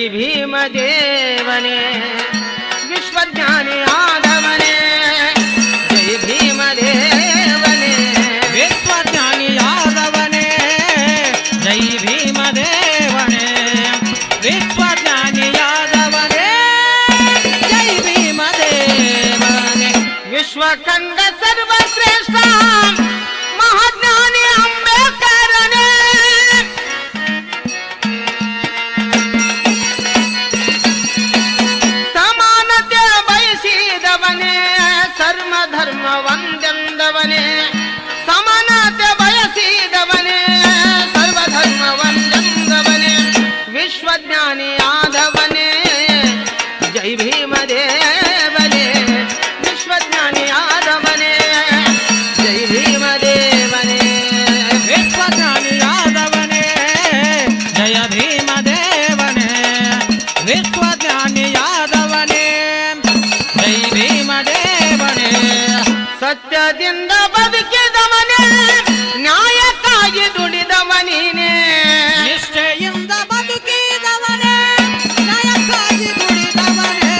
ಭೀಮದೇವನೇ ವಿಶ್ವಜ್ಞಾನಿ ಆದವನೇ ಜೈ ಭೀಮದೇವನೇ ವಿಶ್ವಜ್ಞಾನಿಯಾದವನೇ ಜೈ ಭೀಮದೇವನೇ ವಿಶ್ವಜ್ಞಾನಿಯಾದವನೇ ಜೈ ಭೀಮದೇವನೇ ವಿಶ್ವಕಂಡ ಸರ್ವಶ್ರೇಷ್ಠ ಮಹಾಜ್ಞಾನಿ ಅಂಬೇಡ್ಕರನೇ ಸಮಾನತೆ ಬಯಸಿದವನೇ ಸರ್ವ ಧರ್ಮ ಒಂದೆಂದವನೇ ಸಮಾನತೆ ಬಯಸಿದವನೇ ಸರ್ವಧರ್ಮ ಒಂದೆಂದವನೇ ವಿಶ್ವಜ್ಞಾನಿ ಆದವನೇ ಜೈ ಭೀಮದೇವನೇ ವಿಶ್ವಜ್ಞಾನಿ ಆದವನೇ ಜೈ ಭೀಮದೇವನೇ ವಿಶ್ವಜ್ಞಾನಿಯಾದವನೇ ಜಯ ಭೀಮದೇವನೇ ವಿಶ್ವಜ್ಞಾನಿಯಾದವನೇ ಜೈ ಭೀಮದೇವನೇ ಸತ್ಯದಿಂದ ಬದುಕಿದವನೇ ನ್ಯಾಯಕ್ಕಾಗಿ ದುಡಿದವನೀನೇ ನಿಷ್ಠೆಯಿಂದ ಬದುಕಿದವನೇ ನ್ಯಾಯಕ್ಕಾಗಿ ದುಡಿದವನೇ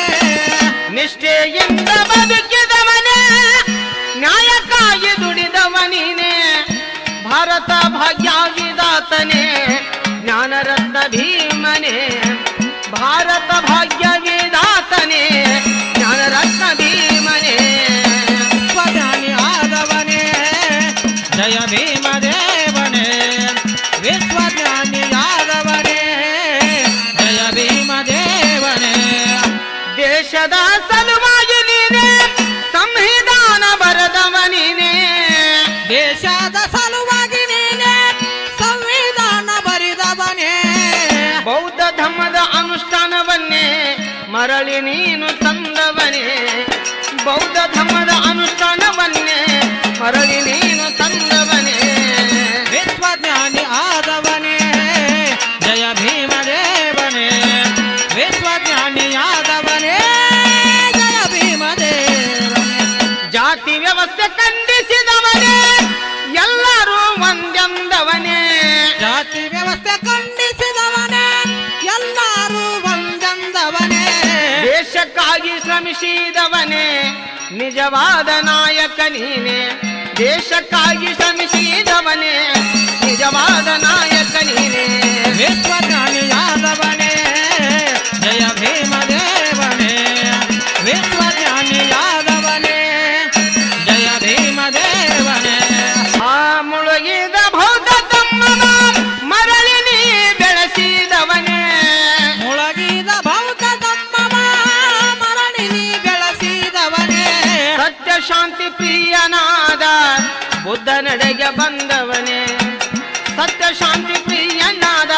ನಿಷ್ಠೆಯಿಂದ ಬದುಕಿದವನೇ ನ್ಯಾಯಕ್ಕಾಗಿ ದುಡಿದವನೀನೇ ಭಾರತ ಭಾಗ್ಯ ವಿಧಾತನೇ ಜ್ಞಾನರತ್ನ ಭೀಮನೇ ಭಾರತ ಭಾಗ್ಯ ವಿಧಾತನೇ ಜ್ಞಾನರತ್ನ ಭೀಮನೇ ವಿಶ್ವಜ್ಞಾನಿ ಆದವನೇ ಜಯ ಭೀಮದೇವನೇ ವಿಶ್ವಜ್ಞಾನಿಯಾದವನೇ ಜಯ ಭೀಮದೇವನೇ ದೇಶದ ಸಲುವಾಗಿ ನೀನೇ ಸಂವಿಧಾನ ಬರೆದವನೀನೇ ದೇಶದ ಸಲುವಾಗಿ ನೀನೇ ಸಂವಿಧಾನ ಬರೆದವನೇ ಬೌದ್ಧ ಧರ್ಮದ ಅನುಷ್ಠಾನವನ್ನೇ ಮರಳಿ ನೀನು ತಂದವನೇ ಬೌದ್ಧ ಧರ್ಮದ ಅನುಷ್ಠಾನವನ್ನೇ ಮರಳಿ ನೀನು ತಂದವನೇ ವಿಶ್ವಜ್ಞಾನಿ ಆದವನೇ ಜಯ ಭೀಮದೇವನೇ ವಿಶ್ವಜ್ಞಾನಿಯಾದವನೇ ಜಯ ಭೀಮದೇವನೇ ಜಾತಿ ವ್ಯವಸ್ಥೆ ಖಂಡಿಸಿದವನೇ ಎಲ್ಲರೂ ಒಂದೆಂದವನೇ ಜಾತಿ ವ್ಯವಸ್ಥೆ ಖಂಡಿಸಿದವನೇ ಎಲ್ಲರೂ ಒಂದೆಂದವನೇ ದೇಶಕ್ಕಾಗಿ ಶ್ರಮಿಸಿದವನೇ ನಿಜವಾದ ನಾಯಕ ನೀನೇ ದೇಶಕ್ಕಾಗಿ ಶ್ರಮಿಸಿದವನೇ ನಿಜವಾದ ನಾಯಕ ನೀನೇ ವಿಶ್ವಜ್ಞಾನಿಯಾದವನೇ ಜಯ ಭೀಮದೇವನೇ ವಿಶ್ವಜ್ಞಾನಿಯಾದವನೇ ಜಯ ಭೀಮದೇವನೇ ಆ ಮುಳುಗಿದ ಬೌದ್ಧ ಧರ್ಮದ ಮರಳಿ ನೀ ಬೆಳೆಸಿದವನೇ ಮುಳಗಿದ ಬೌದ್ಧ ಧರ್ಮವ ಮರಳಿ ನೀ ಬೆಳೆಸಿದವನೇ ಸತ್ಯ ಶಾಂತಿ ಪ್ರಿಯನಾದ ಬುದ್ಧ ನಡೆಗೆ ಬಂದವನೇ ಸತ್ಯ ಶಾಂತಿ ಪ್ರಿಯನಾದ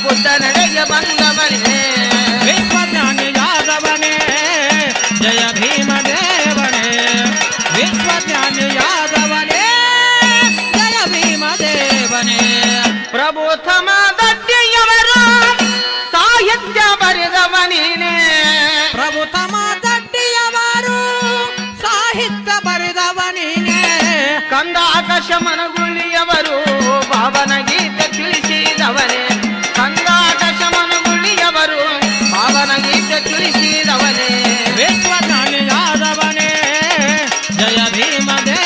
ಬುದ್ಧ ನಡೆಗೆ ಬಂದವನೇ ವಿಶ್ವಜ್ಞಾನಿಯಾದವನೇ ಜಯ ಭೀಮದೇವನೇ ವಿಶ್ವಜ್ಞಾನಿಯಾದವನೇ ಜಯ ಭೀಮದೇವನೇ ಪ್ರಬೋಧಮ ದಡ್ಡಿಯವರು ಸಾಹಿತ್ಯ ಬರೆದವನೀನೇ ಪ್ರಭುತಮ ದಡ್ಡಿಯವರು ಸಾಹಿತ್ಯ ಬರೆದವನೀನೇ ಕಂದ ಆಕಾಶ ಮನಗುಳಿಯವರು ಬಾಬನ ಗೀತೆ ತಿಳಿಸಿದವನೇ ಕಂದ ಆಕಾಶ ಮನಗುಳಿಯವರು ಬಾಬನ ಗೀತೆ ತಿಳಿಸಿದವನೇ ವಿಶ್ವಜ್ಞಾನಿಯಾದವನೇ ಜಯ ಭೀಮದೇವನೇ